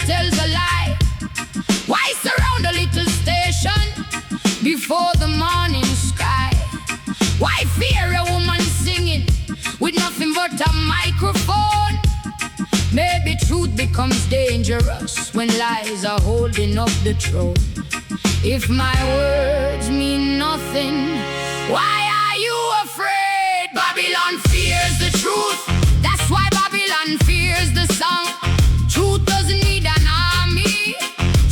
tells a lie? Why surround a little station before the morning sky? Why fear a woman singing with nothing but a microphone? Maybe truth becomes dangerous when lies are holding up the throne. If my words mean nothing, why are you afraid? Babylon fears the truth. That's why Babylon fears the song. Truth doesn't need an army.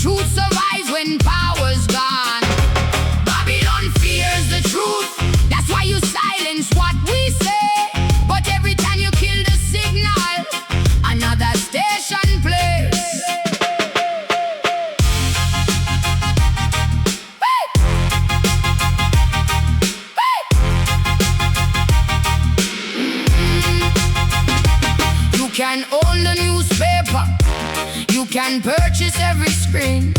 Truth survives when power's gone. Babylon fears the truth. That's why you silence what we say. But every time you kill the signal, another station plays. You can own the newspaper, you can purchase every screen,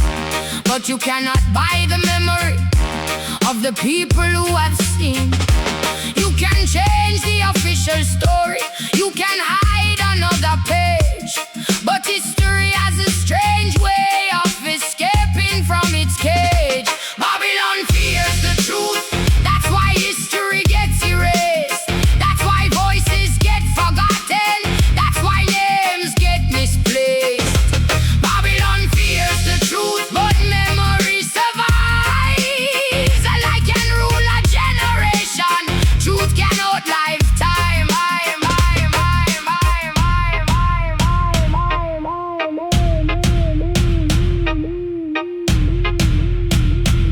but you cannot buy the memory of the people who have seen. You can change the official story, you can hide another page, but history has a strange way of escaping from its cage. Babylon fears the truth. That's why history gets erased. That's why voices get forgotten. That's why names get misplaced. Babylon fears the truth, but memory survives. A lie can rule a generation. Truth can outlive time.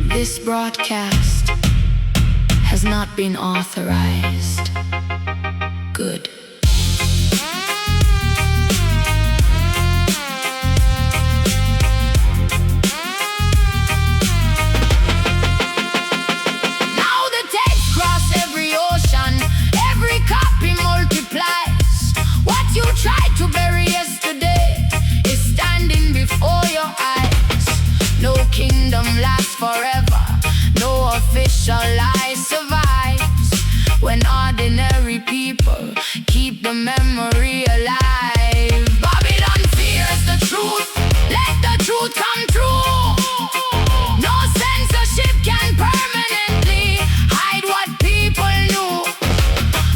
This broadcast has not been authorized. Good. Now the tapes cross every ocean, every copy multiplies. What you tried to bury yesterday is standing before your eyes. No kingdom lasts forever, no official lie survives. When ordinary people keep the memory alive. Babylon fears the truth, let the truth come true. No censorship can permanently hide what people knew.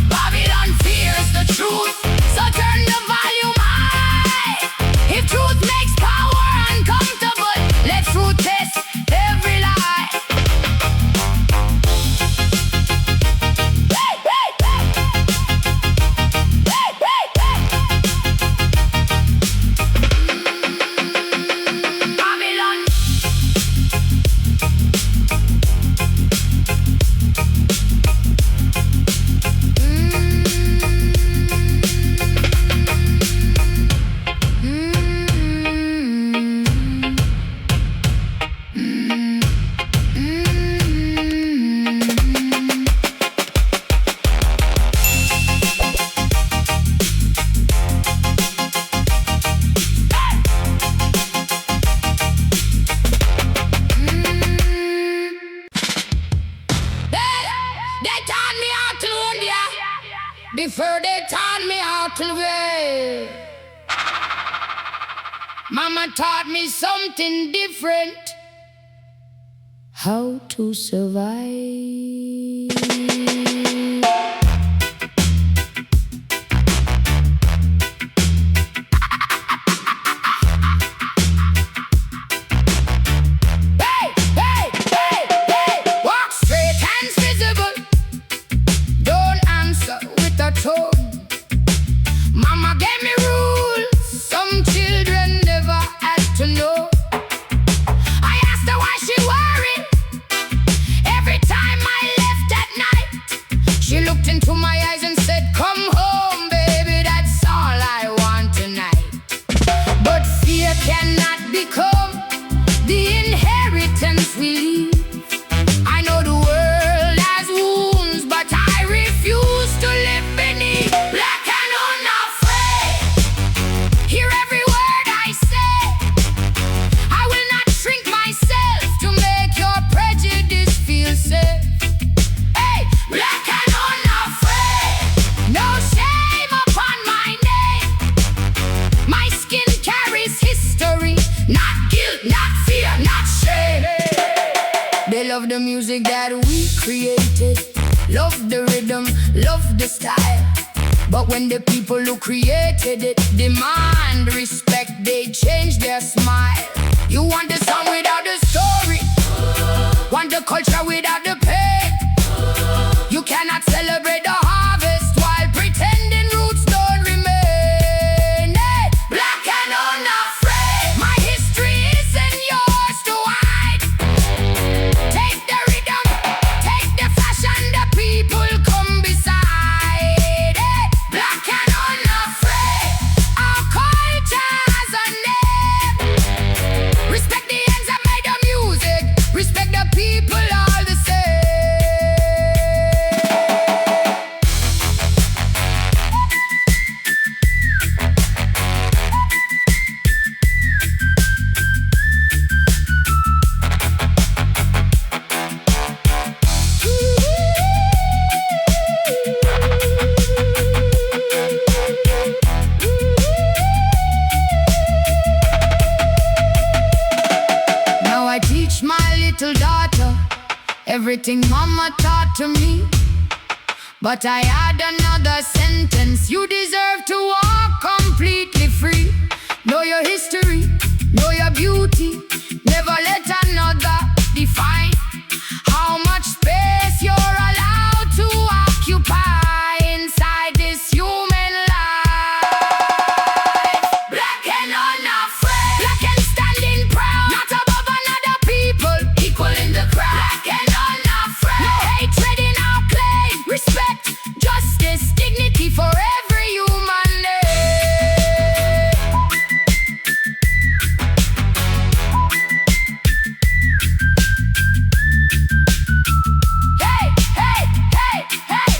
Babylon fears the truth, so turn the volume high. If truth makes power uncomfortable, let truth test every lie. Babylon. They taught me how to load ya before they taught me how to live. Mama taught me something different. How to survive. Walk straight, hands visible. Don't answer with a tone. Mama gave me rules some children never had to know. I asked her why she worried every time I left They love the music that we created, love the rhythm, love the style. But when the people who created it demand respect, they change their smile. You want the song without the story, want the culture without the pain. You cannot celebrate the harvest while pretending roots don't remain. Hey, black and unafraid, my history isn't yours to hide. Take the rhythm, take the fashion, the people come beside. Hey, black and unafraid, our culture has a name. Respect the hands that made the music, respect the people all the same. Now I teach my little daughter everything mama taught to me. But I add another sentence: you deserve to walk completely free. Know your history, know your beauty. Never let another define how much space you're allowed to occupy inside this human life. Black and unafraid, black and standing proud, not above another people, equal in the crowd. Black and unafraid, no hatred in our claim. Respect, justice, dignity for every human name. Hey, hey, hey, hey.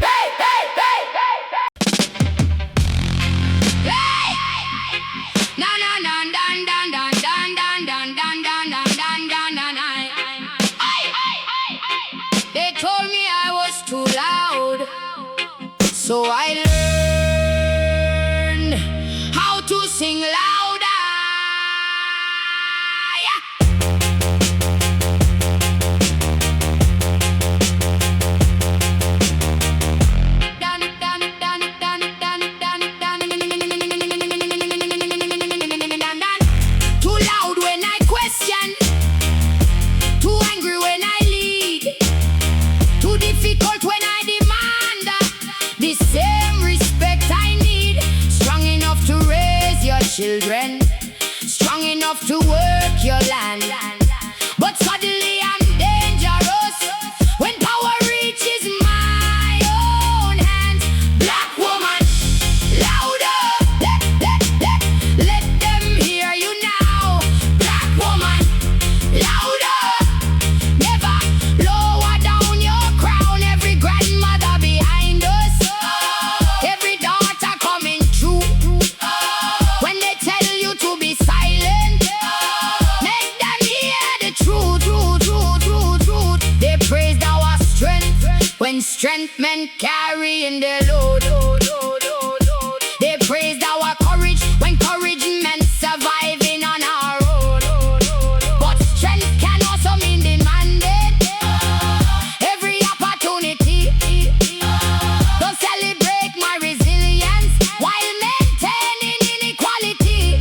Hey, hey, hey, hey, hey. Hey! Na na na dan dan dan dan dan dan dan dan dan dan dan dan. Ay! They told me I was too loud, so I learned how to sing louder. Yeah. Dun, dun, dun, dun, dun, dun, dun. Too loud when I question, too angry when I lead, too difficult when I demand the same respect I need. Strong enough to raise your children, strong enough to work your land. But suddenly I'm dangerous when power reaches my own hands. Black woman, louder, let them hear you now. Black woman, louder, never lower down your crown. Every grandmother behind us, every daughter coming true. When they tell you to be silent, make them hear the truth, truth, truth, truth, truth. They praised our strength when strength meant carrying their load. They praised our courage when courage meant surviving on our own. But strength can also mean demanding every opportunity. Don't celebrate my resilience while maintaining inequality.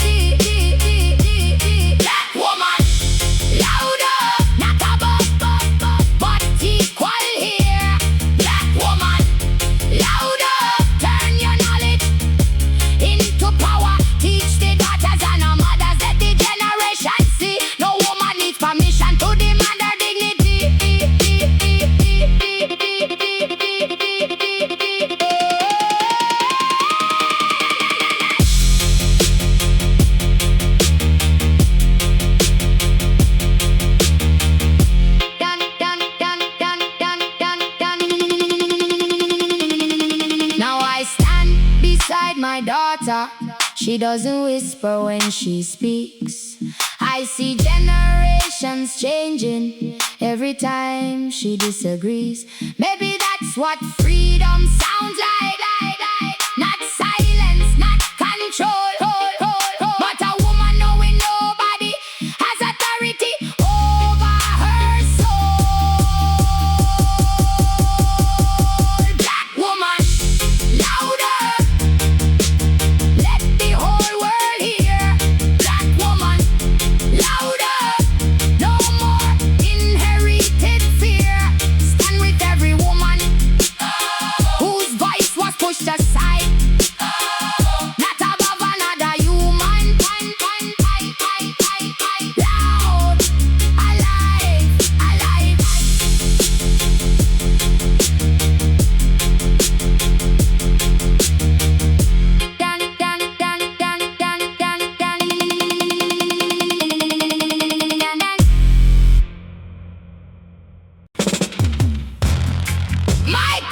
Black woman, louder, not above, but equal here. Black woman, louder, turn your knowledge into power. Teach the daughters and our mothers, let the generation see. No woman needs permission to demand her dignity. Dun, dun, dun, dun, dun, dun, dun. Now I stand beside my daughter. She doesn't whisper when she speaks. I see generations changing every time she disagrees. Maybe that's what freedom sounds like. not above another human. Loud, alive, alive. Dan, dan, dan, dan, dan, dan, dan. Mike,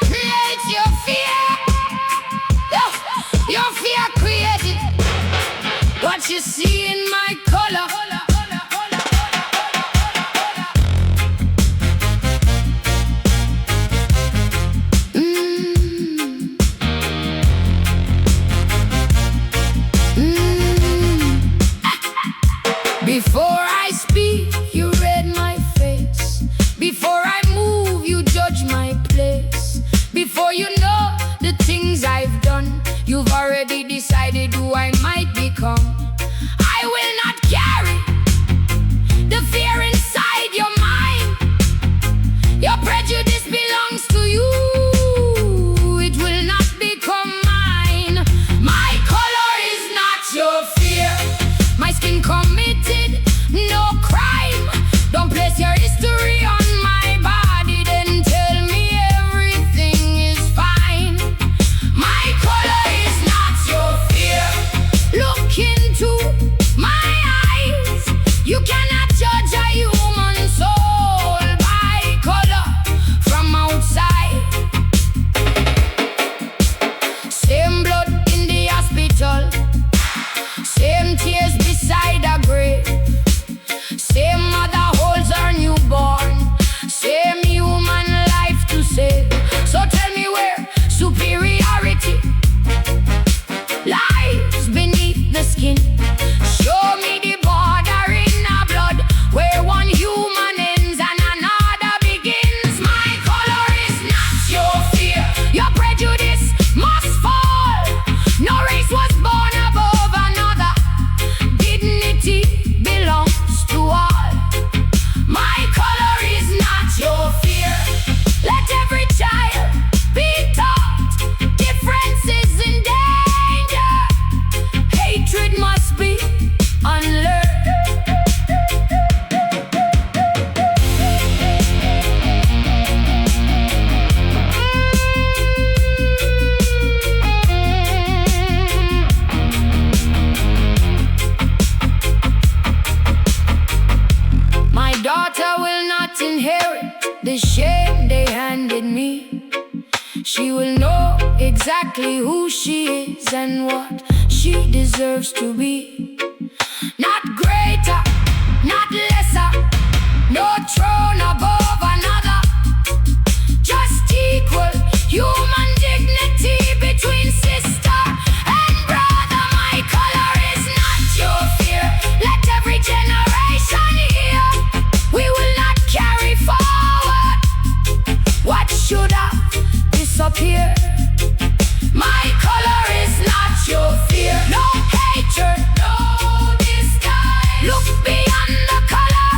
create your fear. Your fear created what you see in my color. Before I speak, you read my face. Before I move, you judge my place. Before you know the things I've done, you've already decided who I might become. I will not carry the fear inside your mind. Your prejudice belongs to you. It will not become mine. My color is not your fear. My skin committed no crime. Don't place your history on my body, then tell me everything is fine. My color is not your fear. Look into my eyes. You cannot judge a human soul by color from outside. Same blood in the hospital, same tears beside a grave, same mother holds her newborn, same human life to save. So tell me where superiority lies beneath the skin. Show me the border in our blood, where one human ends and another begins. My color is not your fear. Your prejudice must fall. No race was born above another. Dignity belongs to all. My color is not your fear. Let every child be taught difference is in danger. Hatred must be unlearned. My daughter will not inherit the shame they handed me. She will know exactly who she is and what she deserves to be. Not greater, not lesser, no throne above another. Just equal human dignity between sister and brother. My color is not your fear. Let every generation hear. We will not carry forward what should have disappeared. My color is not your fear. No hatred, no disguise. Look beyond the color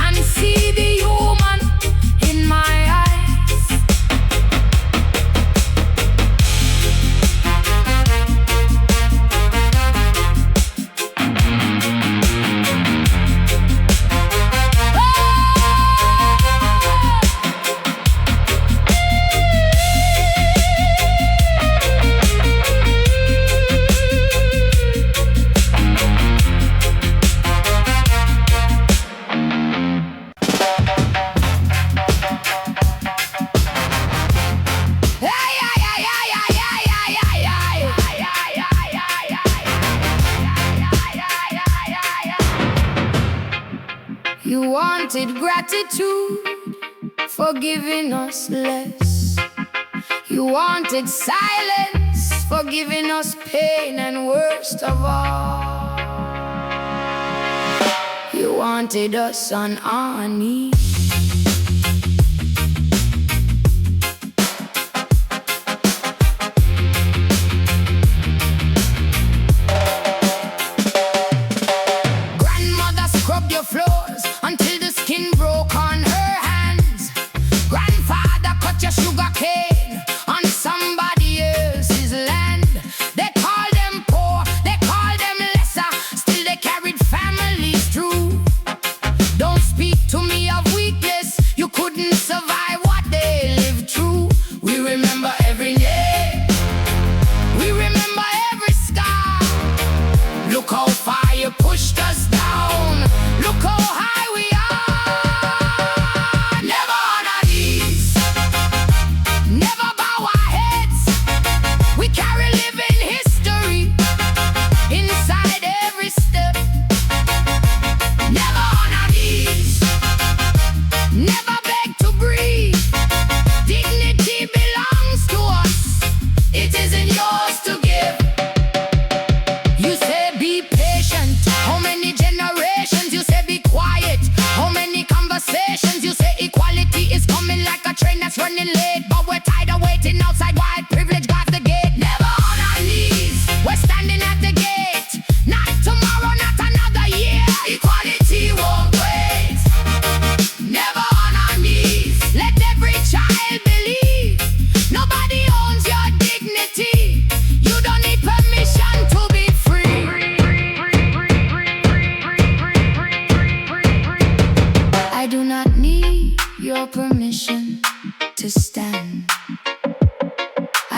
and see the human in my eyes. You wanted gratitude for giving us less. You wanted silence for giving us pain, and worst of all, you wanted us on our knees. Grandmother scrubbed your floors until the skin broke on her hands. Grandfather cut your sugar cane on somebody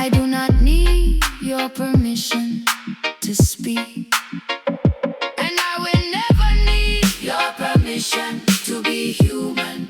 I do not need your permission to speak, and I will never need your permission to be human.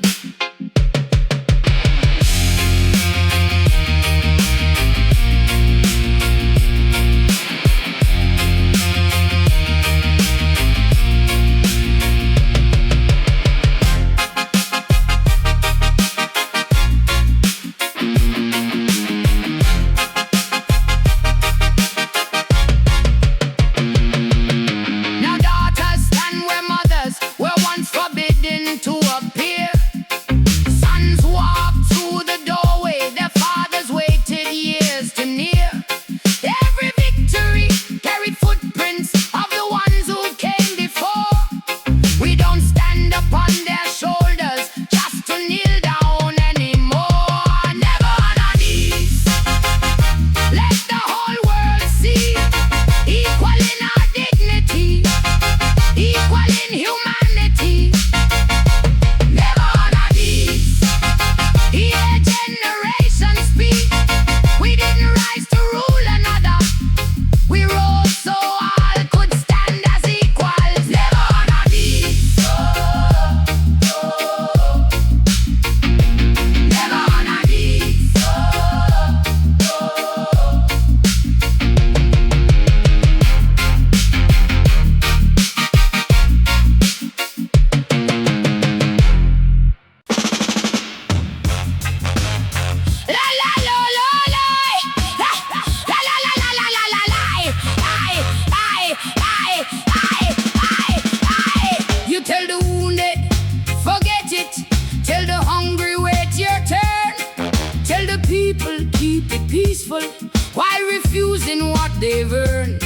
Why refusing what they've earned?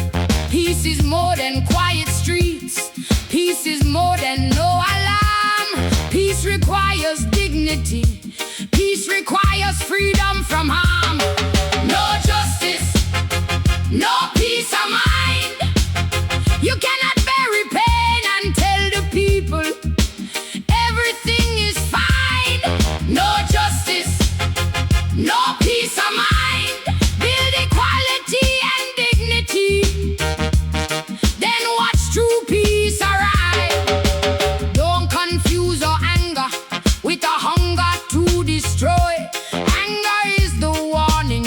Peace is more than quiet streets. Peace is more than no alarm. Peace requires dignity. Peace requires freedom from harm. No justice, no peace of mind. You cannot bury pain and tell the people everything is fine. No justice, no peace of mind. Build equality and dignity, then watch true peace arrive. Don't confuse our anger with a hunger to destroy. Anger is the warning.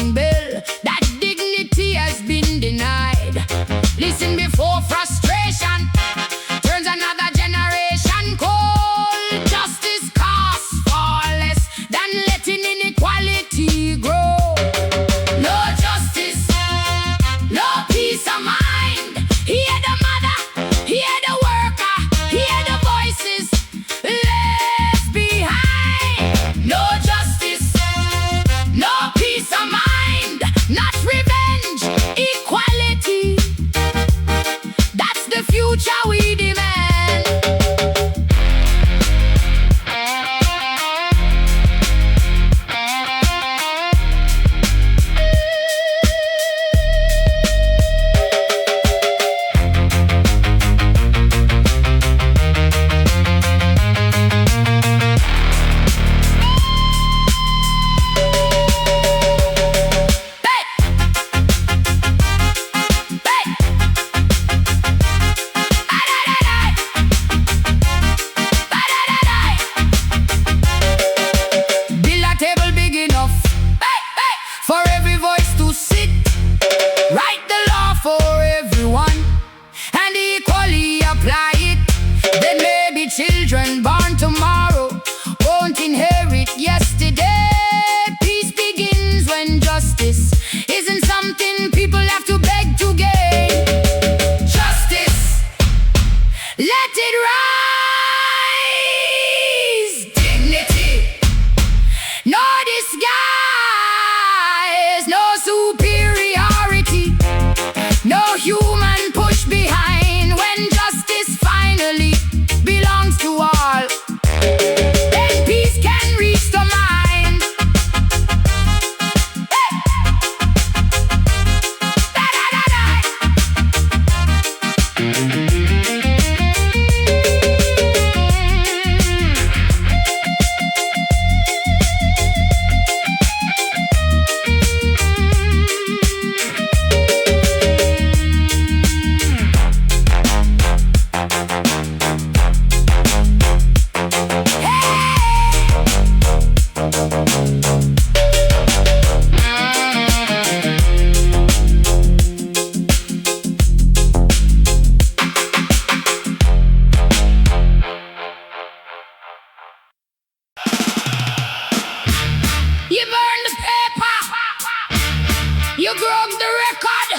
You broke the record.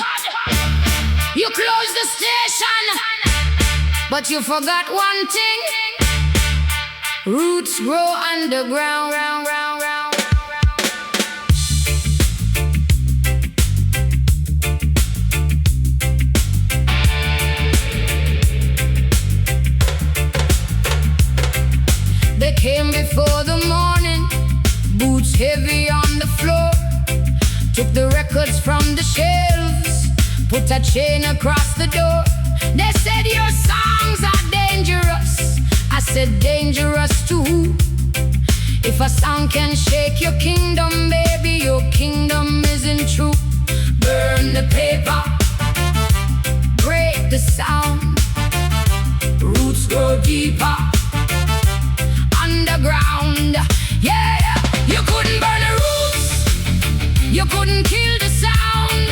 You closed the station. But you forgot one thing. Roots grow underground. They came before the morning, boots heavy on the floor. Took the records from the shelves, put a chain across the door. They said your songs are dangerous. I said dangerous to who? If a song can shake your kingdom, baby, your kingdom isn't true. Burn the paper, break the sound. Roots grow deeper underground. Yeah, you couldn't burn the roots, you couldn't kill the sound.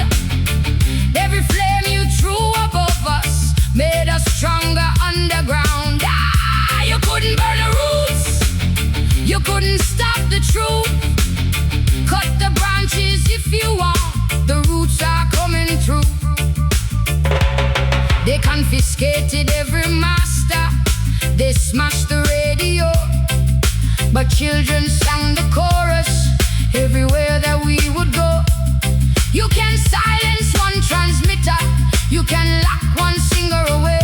Every flame you threw above us made us stronger underground. Ah, you couldn't burn the roots, you couldn't stop the truth. Cut the branches if you want, the roots are coming through. They confiscated every master, they smashed the radio, but children sang the chorus everywhere that we would go. You can silence one transmitter, you can lock one singer away,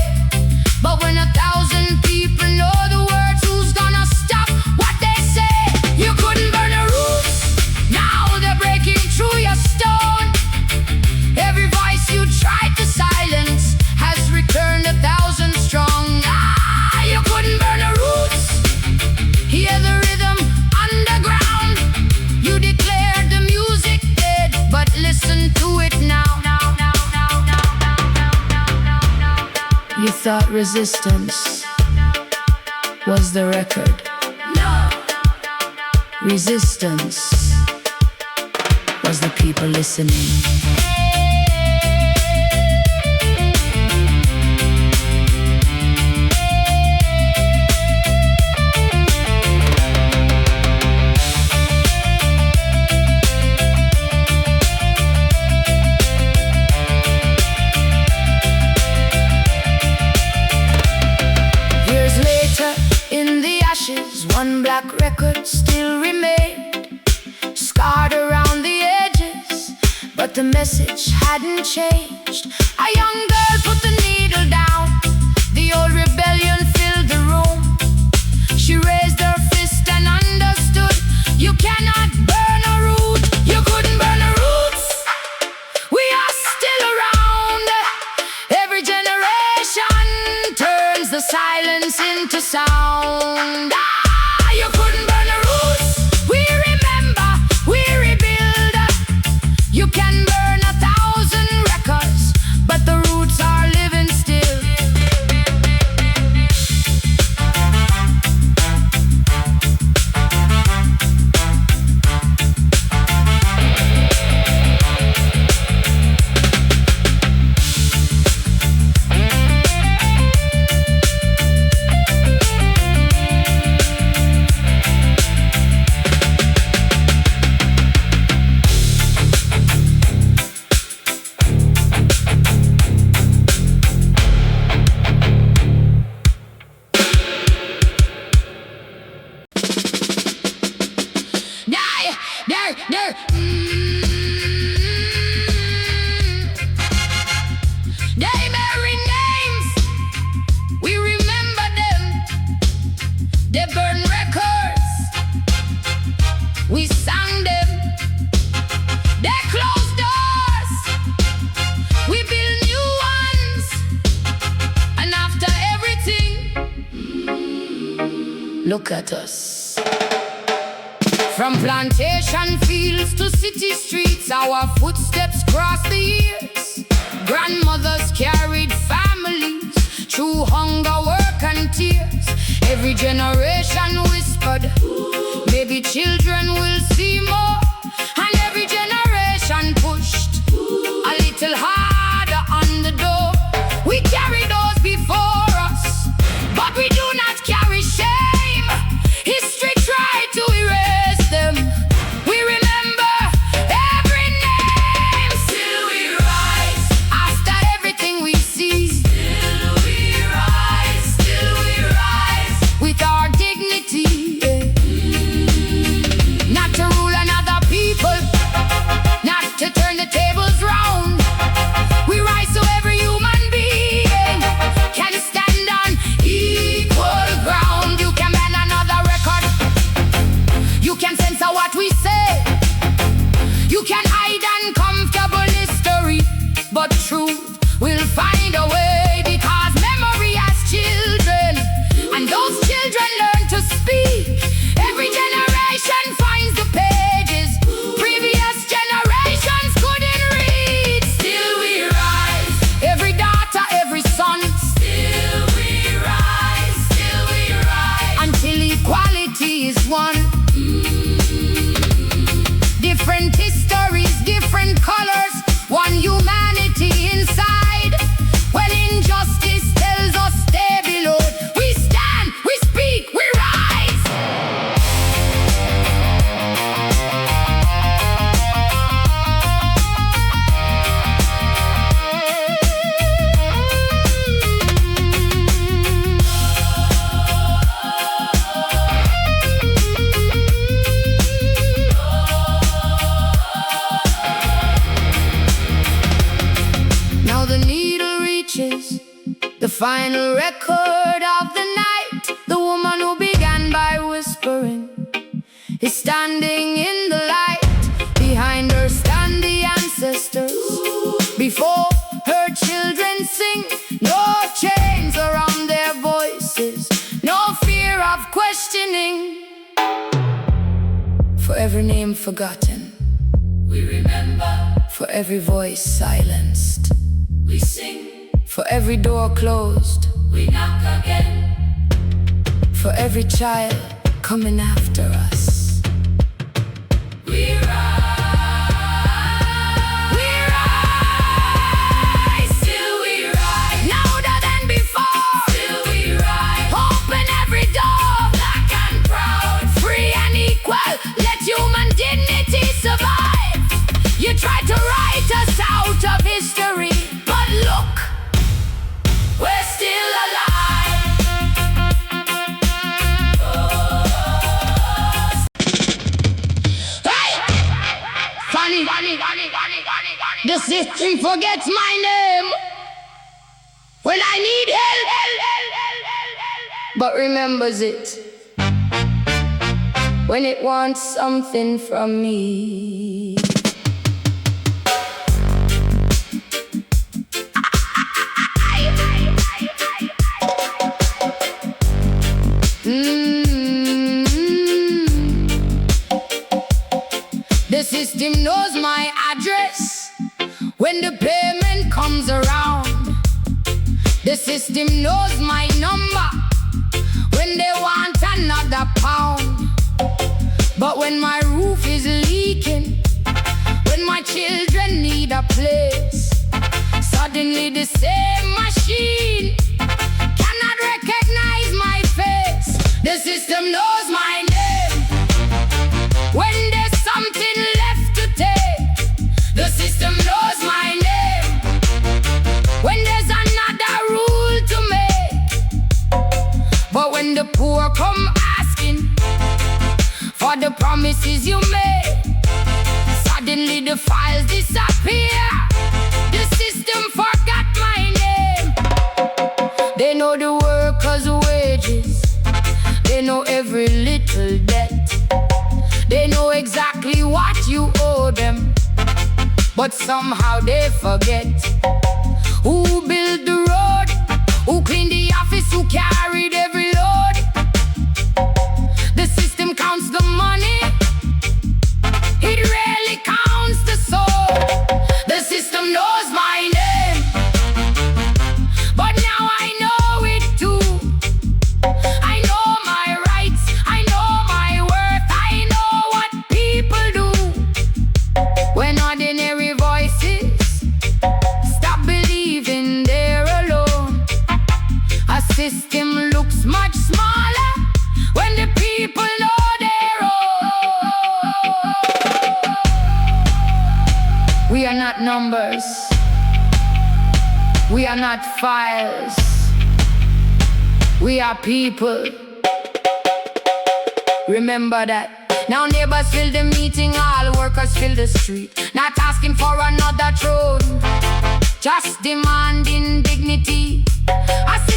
but when 1,000 people know the words, who's gonna stop what they say? You couldn't burn the roots, now they're breaking through your stone. Every voice you tried to silence has returned 1,000 strong. Ah, you couldn't burn the roots, hear the rhythm underground. You declared the music dead, but listen to it now. You thought resistance was the record. No. Resistance was the people listening. One black record still remained, scarred around the edges, but the message hadn't changed. A young girl put the needle down, the old rebellion filled the room. She raised her fist and understood, you cannot burn a root. You couldn't burn the roots, we are still around. Every generation turns the silence into sound. You couldn't burn the roots, we remember, we rebuild. You can burn 1,000 records, but the roots are living still. They bearing names, we remember them. They burn records, we sang them. They close doors, we build new ones. And after everything, look at us. From plantation fields to city streets, our footsteps cross the years. Grandmothers carried families through hunger, work and tears. Every generation whispered, maybe children will see more. And every generation pushed a little harder on the door. We carry those before us, but we do not carry shame. History tried to erase them. We remember every name. tables round. We rise so every human being can stand on equal ground. You can ban another record, you can censor what we say, you can hide uncomfortable history, but truth will find a way, because memory has children, and those children learn to speak. Every generation finds the pages previous generations couldn't read. Still we rise, every daughter, every son. Still we rise, until equality is won. Different histories, different colors, one humanity inside. When injustice tells us stay below, we stand, we speak, we rise. Now the needle reaches the final record of the night. The woman who began by whispering is standing in the light. Behind her stand the ancestors. Before her children sing, no chains around their voices, no fear of questioning. For every name forgotten, we remember. For every voice silenced, we sing. For every door closed, we knock again. For every child coming after us, we rise. We rise, still we rise. Louder than before, still we rise. Open every door, black and proud, free and equal. Let human dignity survive. You try to write us out of history, but look, we're still alive. Hey! Funny, the system forgets my name when I need help, but remembers it when it wants something from me. The system knows my address when the payment comes around. The system knows my number when they want another pound. But when my roof is leaking, when my children need a place, suddenly the same machine cannot recognize my face. The system knows my name when there's something left to take. The system knows my name when there's another rule to make. But when the poor come asking for the promises you made, suddenly the files disappear. The system forgot my name. They know the workers' wages, they know every little debt, they know exactly what you owe them, but somehow they forget who built the road, who cleaned the office, who carried every load. The system counts the money, it rarely counts the soul. The system knows my name, but now I know it too. I know my rights, I know my worth, I know what people do. When ordinary voices stop believing they're alone, a system looks much smaller when the people know their own. We are not numbers, we are not files, we are people. Remember that Now neighbors fill the meeting, all workers fill the street. Not asking for another throne, just demanding dignity. I see